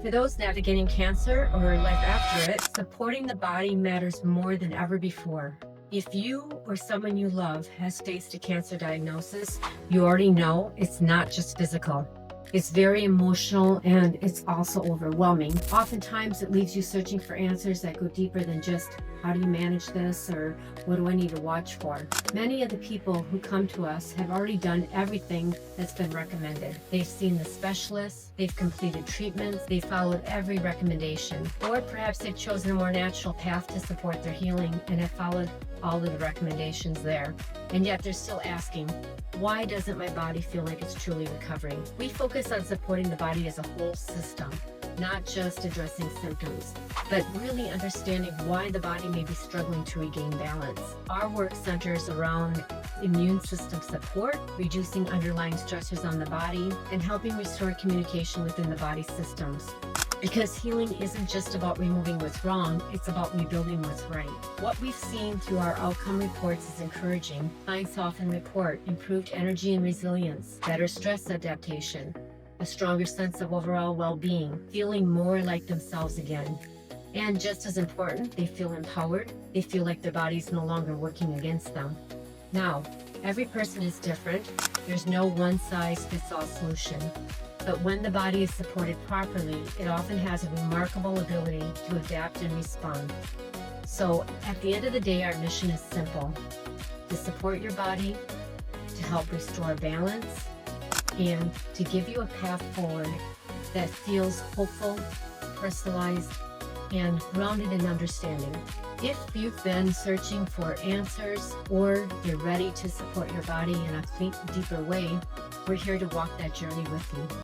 For those navigating cancer or life after it, supporting the body matters more than ever before. If you or someone you love has faced a cancer diagnosis, you already know it's not just physical. It's very emotional and it's also overwhelming. Oftentimes it leaves you searching for answers that go deeper than just how do you manage this or what do I need to watch for. Many of the people who come to us have already done everything that's been recommended. They've seen the specialists, they've completed treatments, they've followed every recommendation, or perhaps they've chosen a more natural path to support their healing and have followed all of the recommendations there. And yet they're still asking, why doesn't my body feel like it's truly recovering? We focus on supporting the body as a whole system, not just addressing symptoms, but really understanding why the body may be struggling to regain balance. Our work centers around immune system support, reducing underlying stressors on the body, and helping restore communication within the body systems. Because healing isn't just about removing what's wrong, it's about rebuilding what's right. What we've seen through our outcome reports is encouraging. Clients often report improved energy and resilience, better stress adaptation, a stronger sense of overall well-being, feeling more like themselves again. And just as important, they feel empowered. They feel like their body's no longer working against them. Now, every person is different. There's no one-size-fits-all solution. But when the body is supported properly, it often has a remarkable ability to adapt and respond. So at the end of the day, our mission is simple: to support your body, to help restore balance, and to give you a path forward that feels hopeful, personalized, and grounded in understanding. If you've been searching for answers or you're ready to support your body in a deeper way, we're here to walk that journey with you.